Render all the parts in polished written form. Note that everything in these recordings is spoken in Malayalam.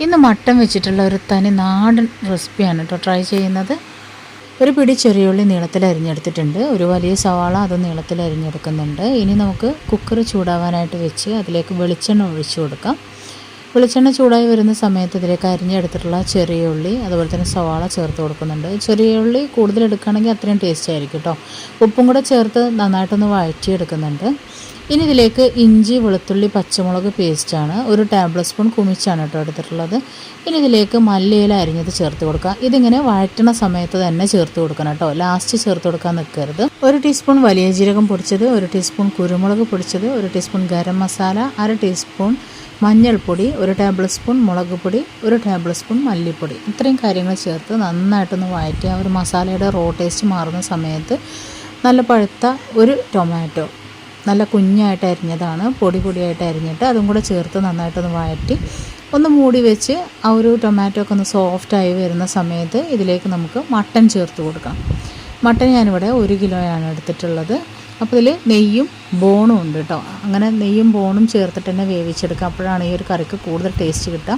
ഇന്ന് മട്ടൻ വെച്ചിട്ടുള്ള ഒരു തനി നാടൻ റെസിപ്പിയാണ് കേട്ടോ ട്രൈ ചെയ്യുന്നത്. ഒരു പിടി ചെറിയുള്ളി നീളത്തിൽ അരിഞ്ഞെടുത്തിട്ടുണ്ട്. ഒരു വലിയ സവാള അത് നീളത്തിൽ അരിഞ്ഞെടുക്കുന്നുണ്ട്. ഇനി നമുക്ക് കുക്കർ ചൂടാവാനായിട്ട് വെച്ച് അതിലേക്ക് വെളിച്ചെണ്ണ ഒഴിച്ചു കൊടുക്കാം. വെളിച്ചെണ്ണ ചൂടായി വരുന്ന സമയത്ത് ഇതിലേക്ക് അരിഞ്ഞെടുത്തിട്ടുള്ള ചെറിയ ഉള്ളി അതുപോലെ തന്നെ സവാള ചേർത്ത് കൊടുക്കുന്നുണ്ട്. ചെറിയ ഉള്ളി കൂടുതൽ എടുക്കുകയാണെങ്കിൽ അത്രയും ടേസ്റ്റ് ആയിരിക്കും കേട്ടോ. ഉപ്പും കൂടെ ചേർത്ത് നന്നായിട്ടൊന്ന് വഴറ്റിയെടുക്കുന്നുണ്ട്. ഇനി ഇതിലേക്ക് ഇഞ്ചി വെളുത്തുള്ളി പച്ചമുളക് പേസ്റ്റാണ്. ഒരു ടേബിൾ സ്പൂൺ കുമിച്ചാണ് കേട്ടോ എടുത്തിട്ടുള്ളത്. ഇനി ഇതിലേക്ക് മല്ലിയില അരിഞ്ഞത് ചേർത്ത് കൊടുക്കുക. ഇതിങ്ങനെ വഴറ്റണ സമയത്ത് തന്നെ ചേർത്ത് കൊടുക്കണം കേട്ടോ, ലാസ്റ്റ് ചേർത്ത് കൊടുക്കാൻ നിൽക്കരുത്. 1 ടീസ്പൂൺ വലിയ ജീരകം പൊടിച്ചത്, 1 ടീസ്പൂൺ കുരുമുളക് പൊടിച്ചത്, 1 ടീസ്പൂൺ ഗരം മസാല, 1/2 ടീസ്പൂൺ മഞ്ഞൾപ്പൊടി, 1 ടേബിൾ സ്പൂൺ മുളക് പൊടി, 1 ടേബിൾ സ്പൂൺ മല്ലിപ്പൊടി, ഇത്രയും കാര്യങ്ങൾ ചേർത്ത് നന്നായിട്ടൊന്ന് വഴറ്റി ഒരു മസാലയുടെ റോ ടേസ്റ്റ് മാറുന്ന സമയത്ത് നല്ല പഴുത്ത ഒരു ടൊമാറ്റോ നല്ല കുഞ്ഞായിട്ട് അരിഞ്ഞതാണ്, പൊടിയായിട്ട് അരിഞ്ഞിട്ട് അതും കൂടെ ചേർത്ത് നന്നായിട്ടൊന്ന് വഴറ്റി ഒന്ന് മൂടി വെച്ച് ആ ഒരു ടൊമാറ്റോ ഒക്കെ ഒന്ന് സോഫ്റ്റായി വരുന്ന സമയത്ത് ഇതിലേക്ക് നമുക്ക് മട്ടൻ ചേർത്ത് കൊടുക്കാം. മട്ടൻ ഞാനിവിടെ 1 കിലോയാണ് എടുത്തിട്ടുള്ളത്. അപ്പോൾ ഇതിൽ നെയ്യും ബോണും ഉണ്ട് കേട്ടോ. അങ്ങനെ നെയ്യും ബോണും ചേർത്തിട്ട് തന്നെ വേവിച്ചെടുക്കുക. അപ്പോഴാണ് ഈ ഒരു കറിക്ക് കൂടുതൽ ടേസ്റ്റ് കിട്ടുക.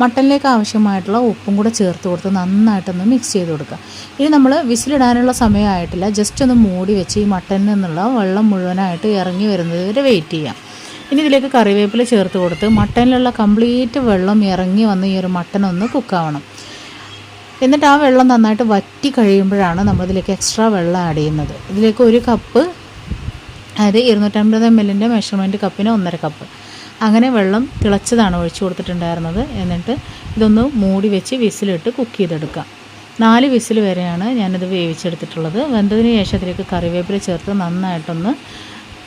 മട്ടനിലേക്ക് ആവശ്യമായിട്ടുള്ള ഉപ്പും കൂടെ ചേർത്ത് കൊടുത്ത് നന്നായിട്ടൊന്ന് മിക്സ് ചെയ്ത് കൊടുക്കുക. ഇനി നമ്മൾ വിസിലിടാനുള്ള സമയമായിട്ടില്ല, ജസ്റ്റ് ഒന്ന് മൂടി വെച്ച് ഈ മട്ടനിൽ നിന്നുള്ള വെള്ളം മുഴുവനായിട്ട് ഇറങ്ങി വരുന്നത് വരെ വെയിറ്റ് ചെയ്യാം. ഇനി ഇതിലേക്ക് കറിവേപ്പില ചേർത്ത് കൊടുത്ത് മട്ടനിലുള്ള കംപ്ലീറ്റ് വെള്ളം ഇറങ്ങി വന്ന് ഈ ഒരു മട്ടൻ ഒന്ന് കുക്കാവണം. എന്നിട്ട് ആ വെള്ളം നന്നായിട്ട് വറ്റി കഴിയുമ്പോഴാണ് നമ്മളിതിലേക്ക് എക്സ്ട്രാ വെള്ളം ആഡ് ചെയ്യുന്നത്. ഇതിലേക്ക് 1 കപ്പ്, അതായത് 250 ml മെഷർമെൻറ്റ് കപ്പിന് 1.5 കപ്പ് അങ്ങനെ വെള്ളം തിളച്ചതാണ് ഒഴിച്ചു കൊടുത്തിട്ടുണ്ടായിരുന്നത്. എന്നിട്ട് ഇതൊന്ന് മൂടി വെച്ച് വിസിലിട്ട് കുക്ക് ചെയ്തെടുക്കാം. 4 വിസിൽ വരെയാണ് ഞാനിത് വേവിച്ചെടുത്തിട്ടുള്ളത്. വെന്തതിന് ശേഷം അതിലേക്ക് കറിവേപ്പില ചേർത്ത് നന്നായിട്ടൊന്ന്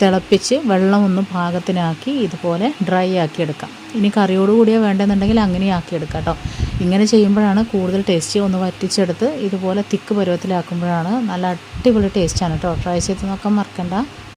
തിളപ്പിച്ച് വെള്ളം ഒന്ന് പാകത്തിനാക്കി ഇതുപോലെ ഡ്രൈ ആക്കി എടുക്കാം. ഇനി കറിയോട് കൂടിയാൽ വേണ്ടെന്നുണ്ടെങ്കിൽ അങ്ങനെ ആക്കിയെടുക്കാം കേട്ടോ. ഇങ്ങനെ ചെയ്യുമ്പോഴാണ് കൂടുതൽ ടേസ്റ്റ്. ഒന്ന് വറ്റിച്ചെടുത്ത് ഇതുപോലെ തിക്ക് പരുവത്തിലാക്കുമ്പോഴാണ് നല്ല അടിപൊളി ടേസ്റ്റാണ് കേട്ടോ. ട്രൈ ചെയ്ത് നോക്കാൻ മറക്കണ്ട.